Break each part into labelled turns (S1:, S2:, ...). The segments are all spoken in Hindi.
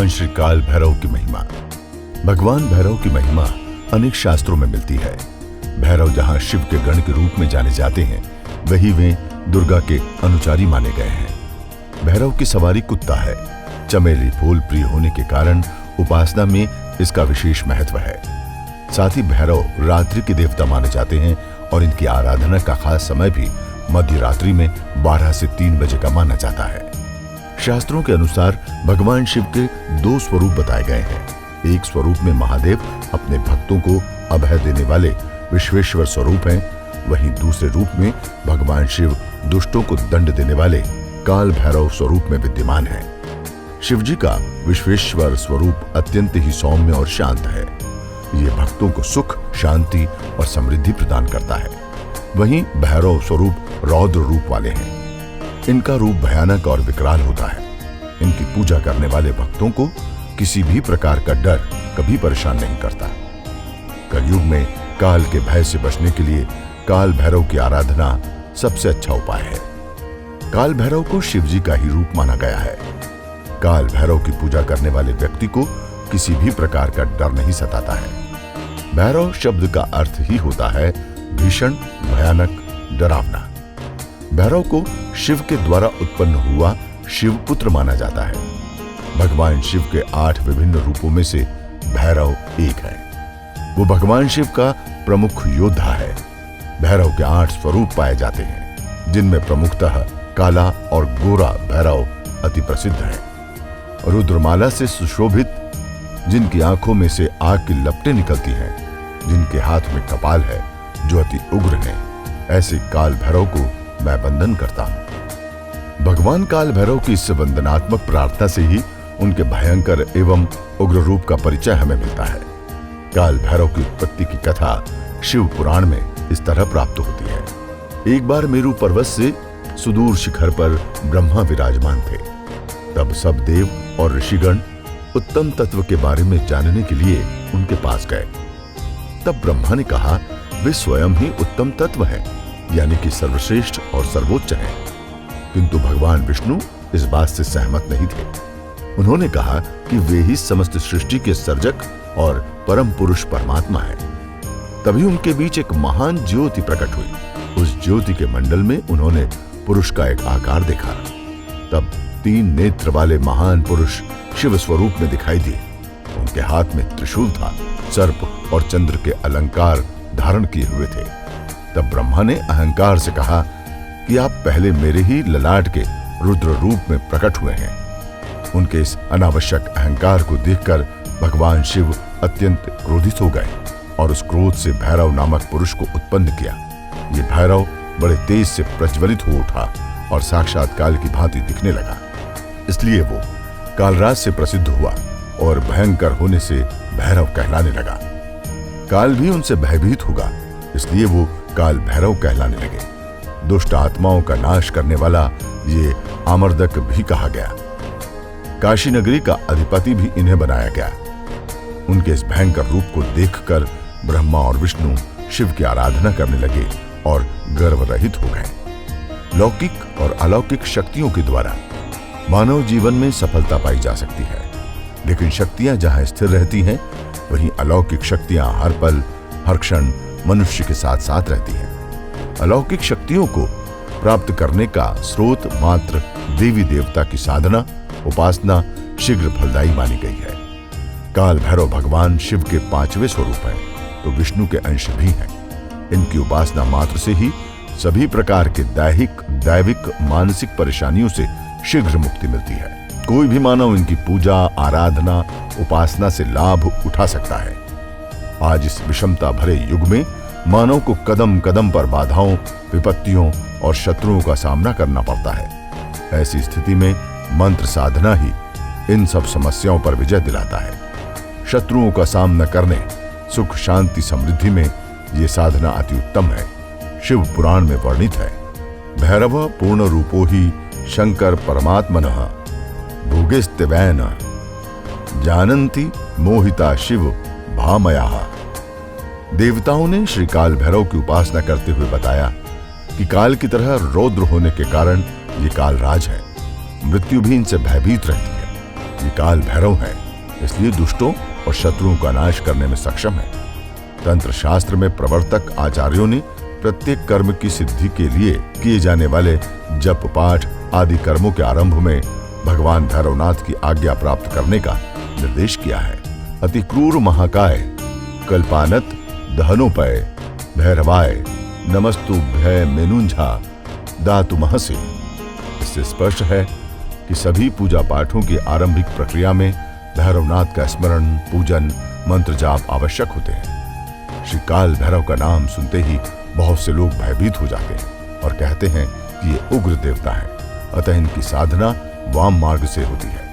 S1: भगवान श्री काल भैरव की महिमा। भगवान भैरव की महिमा अनेक शास्त्रों में मिलती है। भैरव जहां शिव के गण के रूप में जाने जाते हैं, वही वे दुर्गा के अनुचारी माने गए हैं। भैरव की सवारी कुत्ता है। चमेली फूल प्रिय होने के कारण उपासना में इसका विशेष महत्व है। साथ ही भैरव रात्रि के देवता माने जाते हैं और इनकी आराधना का खास समय भी मध्य रात्रि में 12 से 3 बजे का माना जाता है। शास्त्रों के अनुसार भगवान शिव के 2 स्वरूप बताए गए हैं। एक स्वरूप में महादेव अपने भक्तों को अभय देने वाले विश्वेश्वर स्वरूप हैं, वहीं दूसरे रूप में भगवान शिव दुष्टों को दंड देने वाले काल भैरव स्वरूप में विद्यमान हैं। शिवजी का विश्वेश्वर स्वरूप अत्यंत ही सौम्य और शांत है। ये भक्तों को सुख, शांति और समृद्धि प्रदान करता है। वहीं भैरव स्वरूप रौद्र रूप वाले हैं। इनका रूप भयानक और विकराल होता है। इनकी पूजा करने वाले भक्तों को किसी भी प्रकार का डर कभी परेशान नहीं करता। कलयुग में काल के भय से बचने के लिए काल भैरव की आराधना सबसे अच्छा उपाय है। काल भैरव को शिवजी का ही रूप माना गया है। काल भैरव की पूजा करने वाले व्यक्ति को किसी भी प्रकार का डर नहीं सताता है। भैरव शब्द का अर्थ ही होता है भीषण, भयानक, डरावना। भैरव को शिव के द्वारा उत्पन्न हुआ शिव पुत्र माना जाता है। भगवान शिव के 8 विभिन्न रूपों में से भैरव एक है। वो भगवान शिव का प्रमुख योद्धा है। भैरव के 8 स्वरूप पाए जाते हैं, जिनमें प्रमुखतः काला और गोरा भैरव अति प्रसिद्ध है। रुद्रमाला से सुशोभित, जिनकी आंखों में से आग की लपटें निकलती हैं, जिनके हाथ में कपाल है, जो अति उग्र है, ऐसे काल भैरव को मैं वंदन करता हूं। भगवान काल भैरव की इस वंदनात्मक प्रार्थना से ही उनके भयंकर एवं उग्र रूप का परिचय हमें मिलता है। काल भैरव की उत्पत्ति की कथा शिव पुराण में इस तरह प्राप्त होती है। एक बार मेरु पर्वत से सुदूर शिखर पर ब्रह्मा विराजमान थे। तब सब देव और ऋषिगण उत्तम तत्व के बारे में जानने के लिए उनके पास गए। तब ब्रह्मा ने कहा, वे स्वयं ही उत्तम तत्व हैं, यानी कि सर्वश्रेष्ठ और सर्वोच्च हैं। किंतु भगवान विष्णु इस बात से सहमत नहीं थे। उन्होंने कहा कि वे ही समस्त सृष्टि के सर्जक और परम पुरुष परमात्मा हैं। तभी उनके बीच एक महान ज्योति प्रकट हुई। उस ज्योति के मंडल में उन्होंने पुरुष का एक आकार देखा। तब 3 नेत्र वाले महान पुरुष शिव स्वरूप में दिखाई दिए। उनके हाथ में त्रिशूल था, सर्प और चंद्र के अलंकार धारण किए हुए थे। तब ब्रह्मा ने अहंकार से कहा कि आप पहले मेरे ही ललाट के रुद्र रूप में प्रकट हुए हैं। उनके इस अनावश्यक अहंकार को देखकर भगवान शिव अत्यंत क्रोधित हो गए और उस क्रोध से भैरव नामक पुरुष को उत्पन्न किया। ये भैरव बड़े तेज से प्रज्वलित हो उठा और साक्षात काल की भांति दिखने लगा। इसलिए वो कालराज से प्रसिद्ध हुआ और भयंकर होने से भैरव कहलाने लगा। काल भी उनसे भयभीत होगा, इसलिए वो काल भैरव कहलाने लगे। दुष्ट आत्माओं का नाश करने वाला ये आमर्दक भी कहा गया। काशी नगरी का अधिपति भी इन्हें बनाया गया। उनके इस भयंकर रूप को देखकर ब्रह्मा और विष्णु शिव की आराधना करने लगे और गर्व रहित हो गए। लौकिक और अलौकिक शक्तियों के द्वारा मानव जीवन में सफलता पाई जा सकती है, लेकिन शक्तियां जहां स्थिर रहती हैं, वहीं अलौकिक शक्तियां हर पल, हर क्षण मनुष्य के साथ साथ रहती हैं। अलौकिक शक्तियों को प्राप्त करने का स्रोत मात्र देवी देवता की साधना, उपासना शीघ्र फलदायी मानी गई है। काल भैरव भगवान शिव के 5वें स्वरूप हैं, तो विष्णु के अंश भी हैं। इनकी उपासना मात्र से ही सभी प्रकार के दैहिक, दैविक, मानसिक परेशानियों से शीघ्र मुक्ति मिलती है। कोई भी मानव इनकी पूजा, आराधना, उपासना से लाभ उठा सकता है। आज इस विषमता भरे युग में मानव को कदम कदम पर बाधाओं, विपत्तियों और शत्रुओं का सामना करना पड़ता है। ऐसी स्थिति में मंत्र साधना ही इन सब समस्याओं पर विजय दिलाता है। शत्रुओं का सामना करने, सुख, शांति, समृद्धि में ये साधना अति उत्तम है। शिव पुराण में वर्णित है, भैरव पूर्ण रूपो ही शंकर परमात्मनः भोगेस्त्यवैन जानन्ति मोहिता शिव भामयाः। देवताओं ने श्री काल भैरव की उपासना करते हुए बताया कि काल की तरह रौद्र होने के कारण ये कालराज है। मृत्यु भी इनसे भयभीत रहती है। ये काल भैरव हैं, इसलिए दुष्टों और शत्रुओं का नाश करने में सक्षम है। तंत्र शास्त्र में प्रवर्तक आचार्यों ने प्रत्येक कर्म की सिद्धि के लिए किए जाने वाले जप पाठ आदि कर्मों के आरंभ में भगवान भैरवनाथ की आज्ञा प्राप्त करने का निर्देश किया है। अति क्रूर महाकाय कल्पानत दहनोपय भैरवाय नमस्तुभ्य मेनुंझा दातु महसे। इससे स्पष्ट है कि सभी पूजा पाठों की आरंभिक प्रक्रिया में भैरवनाथ का स्मरण, पूजन, मंत्र जाप आवश्यक होते हैं। श्री काल भैरव का नाम सुनते ही बहुत से लोग भयभीत हो जाते हैं और कहते हैं कि ये उग्र देवता है, अतः इनकी साधना वाम मार्ग से होती है,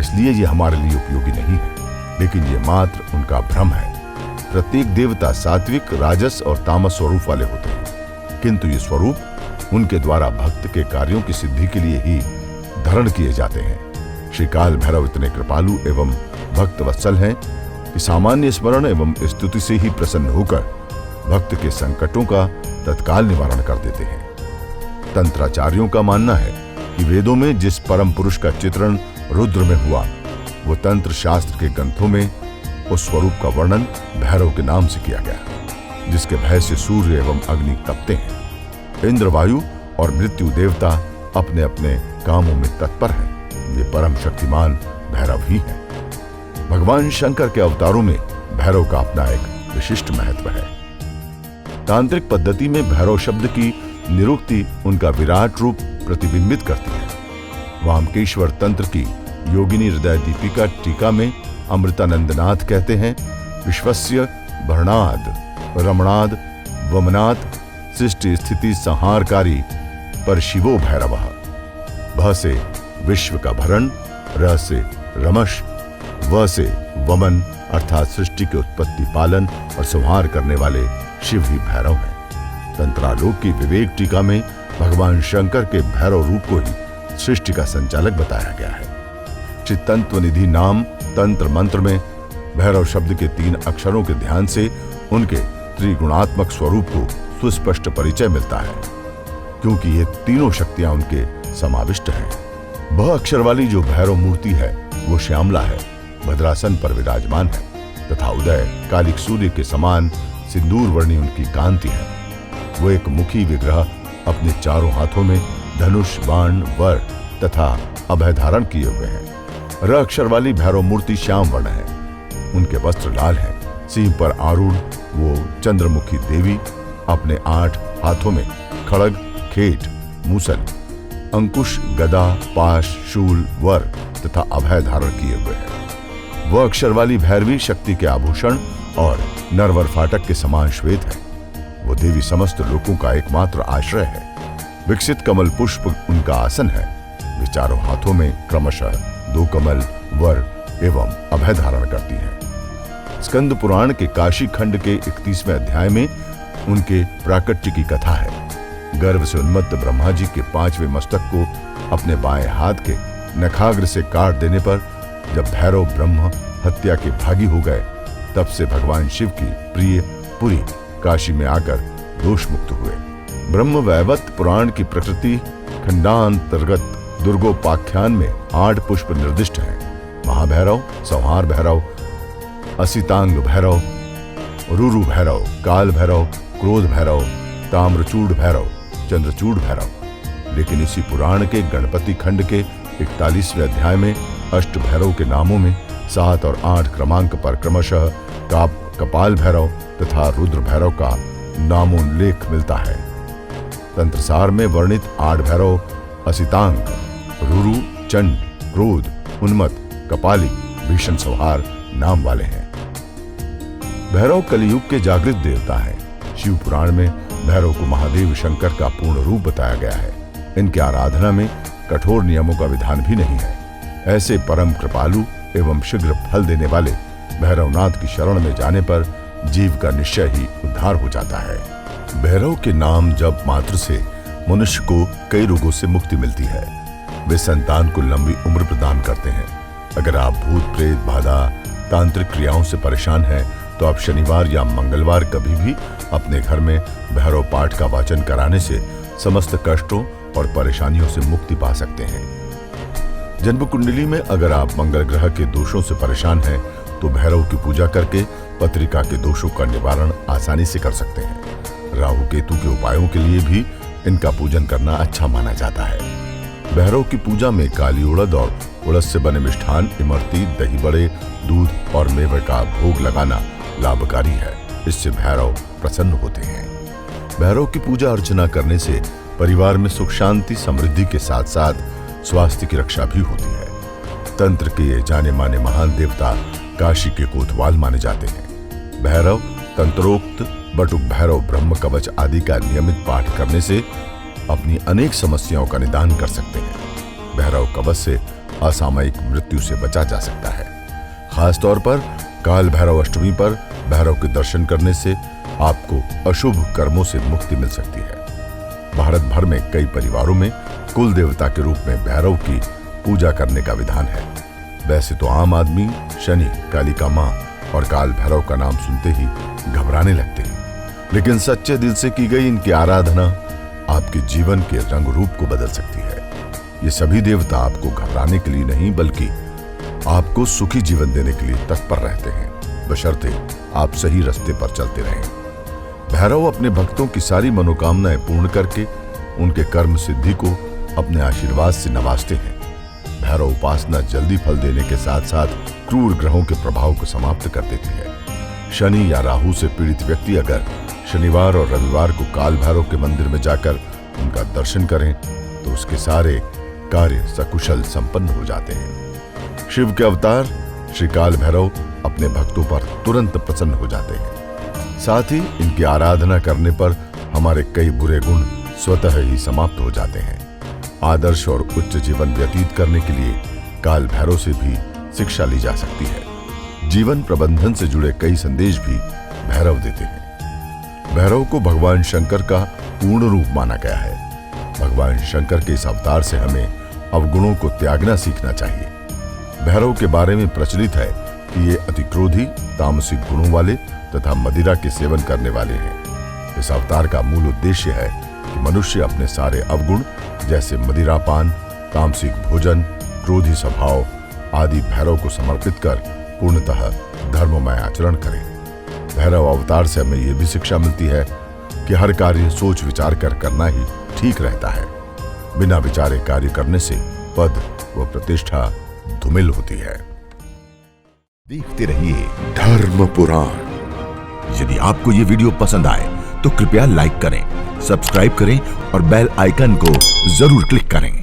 S1: इसलिए ये हमारे लिए उपयोगी नहीं है। लेकिन ये मात्र उनका भ्रम है। प्रत्येक देवता सात्विक, राजस और तामस स्वरूप वाले होते हैं, किंतु ये स्वरूप उनके द्वारा भक्त के कार्यों की सिद्धि के लिए ही धारण किए जाते हैं। श्री काल भैरव इतने कृपालु एवं भक्त वत्सल हैं कि सामान्य स्मरण एवं स्तुति से ही प्रसन्न होकर भक्त के संकटों का तत्काल निवारण कर देते हैं। तंत्राचार्यों का मानना है कि वेदों में जिस परम पुरुष का चित्रण रुद्र में हुआ, वो तंत्र शास्त्र के ग्रंथों में उस स्वरूप का वर्णन भैरव के नाम से किया गया, जिसके भय से सूर्य एवं अग्नि तपते हैं। इंद्र, वायु और मृत्यु देवता अपने अपने कामों में तत्पर हैं। वे परम शक्तिमान भैरव ही हैं। भगवान शंकर के अवतारों में भैरव का अपना एक विशिष्ट महत्व है। तांत्रिक पद्धति में भैरव शब्द की निरुक्ति उनका विराट रूप प्रतिबिंबित करती है। वामकेश्वर तंत्र की योगिनी हृदय दीपिका टीका में अमृतानंदनाथ कहते हैं, विश्वस्य भरणाद रमणाद वमनाद सृष्टि स्थिति संहारकारी पर शिवो भैरवः। भ से विश्व का भरण, र से रमश, व से वमन अर्थात सृष्टि के उत्पत्ति, पालन और संहार करने वाले शिव ही भैरव हैं। तंत्रालोक की विवेक टीका में भगवान शंकर के भैरव रूप को ही सृष्टि का संचालक बताया गया है। श्री तंत्वनिधि नाम तंत्र मंत्र में भैरव शब्द के 3 अक्षरों के ध्यान से उनके त्रिगुणात्मक स्वरूप को सुस्पष्ट परिचय मिलता है, क्योंकि ये तीनों शक्तियां उनके समाविष्ट हैं। ब अक्षर वाली जो भैरव मूर्ति है वो श्यामला है, भद्रासन पर विराजमान है तथा उदय कालिक सूर्य के समान सिंदूर वर्णी उनकी कांति है। वो एक मुखी विग्रह अपने चारों हाथों में धनुष, बाण, वर तथा अभय धारण किए हुए हैं। र अक्षर वाली भैरव मूर्ति श्याम वर्ण है, उनके वस्त्र लाल हैं। सिंह पर आरूढ़ वो चंद्रमुखी देवी अपने 8 हाथों में खड़ग, खेट, मूसल, अंकुश, गदा, पाश, शूल, वर तथा अभय धारण किए हुए हैं। वह अक्षर वाली भैरवी शक्ति के आभूषण और नरवर फाटक के समान श्वेत है। वो देवी समस्त लोकों का एकमात्र आश्रय है। विकसित कमल पुष्प उनका आसन है। वे चारों हाथों में क्रमशः 2 कमल, वर एवं अभय धारण करती है। स्कंद पुराण के काशी खंड के 31वें अध्याय में उनके प्राकट्य की कथा है। गर्भ से उन्मत्त ब्रह्मा जी के 5वें मस्तक को अपने बाएं हाथ के नखाग्र से काट देने पर जब भैरव ब्रह्म हत्या के भागी हो गए, तब से भगवान शिव की प्रिय पुरी काशी में आकर दोष मुक्त हुए। ब्रह्म वैवत पुराण की प्रकृति खंडांतर्गत दुर्गोपाख्यान में 8 पुष्प निर्दिष्ट हैं। महाभैरव, संहार भैरव, असितांग भैरव, रुरु भैरव, काल भैरव, क्रोध भैरव, ताम्रचूड़ भैरव, चंद्रचूड़ भैरव। लेकिन इसी पुराण के गणपति खंड के 41वें अध्याय में अष्ट भैरव के नामों में 7 और 8 क्रमांक पर क्रमशः कपाल भैरव तथा रुद्र भैरव का नामोल्लेख मिलता है। तंत्रसार में वर्णित 8 भैरव असितांग, रुरु, चंड, क्रोध, उन्मत्त, कपाली, भीषण संहार नाम वाले हैं। भैरव कलियुग के जागृत देवता हैं। शिव पुराण में भैरव को महादेव शंकर का पूर्ण रूप बताया गया है। इनकी आराधना में कठोर नियमों का विधान भी नहीं है। ऐसे परम कृपालु एवं शीघ्र फल देने वाले भैरवनाथ की शरण में जाने पर जीव का निश्चय ही उद्धार हो जाता है। भैरव के नाम जप मात्र से मनुष्य को कई रोगों से मुक्ति मिलती है। वे संतान को लंबी उम्र प्रदान करते हैं। अगर आप भूत प्रेत बाधा तांत्रिक क्रियाओं से परेशान हैं तो आप शनिवार या मंगलवार कभी भी अपने घर में भैरव पाठ का वाचन कराने से समस्त कष्टों और परेशानियों से मुक्ति पा सकते हैं। जन्म कुंडली में अगर आप मंगल ग्रह के दोषों से परेशान हैं तो भैरव की पूजा करके पत्रिका के दोषों का निवारण आसानी से कर सकते हैं। राहु केतु के उपायों के लिए भी इनका पूजन करना अच्छा माना जाता है। भैरव की पूजा में काली उड़द और उड़द से बने मिष्ठान, इमरती, दही बड़े, दूध और मेवे का भोग लगाना लाभकारी है। इससे भैरव प्रसन्न होते हैं। भैरव की पूजा अर्चना करने से परिवार में सुख शांति समृद्धि के साथ साथ स्वास्थ्य की रक्षा भी होती है। तंत्र के जाने माने महान देवता काशी के कोतवाल माने जाते हैं। भैरव तंत्रोक्त बटुक भैरव ब्रह्म कवच आदि का नियमित पाठ करने से अपनी अनेक समस्याओं का निदान कर सकते हैं। भैरव कवच से असामयिक मृत्यु से बचा जा सकता है। खासतौर पर काल भैरव अष्टमी पर भैरव के दर्शन करने से आपको अशुभ कर्मों से मुक्ति मिल सकती है। भारत भर में कई परिवारों में कुल देवता के रूप में भैरव की पूजा करने का विधान है। वैसे तो आम आदमी शनि, कालिका मां और काल भैरव का नाम सुनते ही घबराने लगते हैं, लेकिन सच्चे दिल से की गई इनकी आराधना आपके जीवन के रंग रूप को बदल सकती है। ये सभी देवता आपको घबराने के लिए नहीं बल्कि आपको सुखी जीवन देने के लिए तत्पर रहते हैं, बशर्ते आप सही रास्ते पर चलते रहें। भैरव अपने भक्तों की सारी मनोकामनाएं पूर्ण करके उनके कर्म सिद्धि को अपने आशीर्वाद से नवाजते हैं। भैरव उपासना जल्दी फल देने के साथ साथ क्रूर ग्रहों के प्रभाव को समाप्त कर देती है। शनि या राहु से पीड़ित व्यक्ति अगर शनिवार और रविवार को काल भैरव के मंदिर में जाकर उनका दर्शन करें तो उसके सारे कार्य सकुशल संपन्न हो जाते हैं। शिव के अवतार श्री काल भैरव अपने भक्तों पर तुरंत प्रसन्न हो जाते हैं। साथ ही इनकी आराधना करने पर हमारे कई बुरे गुण स्वतः ही समाप्त हो जाते हैं। आदर्श और उच्च जीवन व्यतीत करने के लिए काल भैरव से भी शिक्षा ली जा सकती है। जीवन प्रबंधन से जुड़े कई संदेश भी भैरव देते हैं। भैरव को भगवान शंकर का पूर्ण रूप माना गया है। भगवान शंकर के इस अवतार से हमें अवगुणों को त्यागना सीखना चाहिए। भैरव के बारे में प्रचलित है कि ये अति क्रोधी, तामसिक गुणों वाले तथा मदिरा के सेवन करने वाले हैं। इस अवतार का मूल उद्देश्य है कि मनुष्य अपने सारे अवगुण जैसे मदिरापान, तामसिक भोजन, क्रोधी स्वभाव आदि भैरव को समर्पित कर पूर्णतः धर्ममय आचरण करे। भैरव अवतार से हमें यह भी शिक्षा मिलती है कि हर कार्य सोच विचार कर करना ही ठीक रहता है। बिना विचारे कार्य करने से पद व प्रतिष्ठा धूमिल होती है।
S2: देखते रहिए धर्म पुराण। यदि आपको ये वीडियो पसंद आए तो कृपया लाइक करें, सब्सक्राइब करें और बेल आइकन को जरूर क्लिक करें।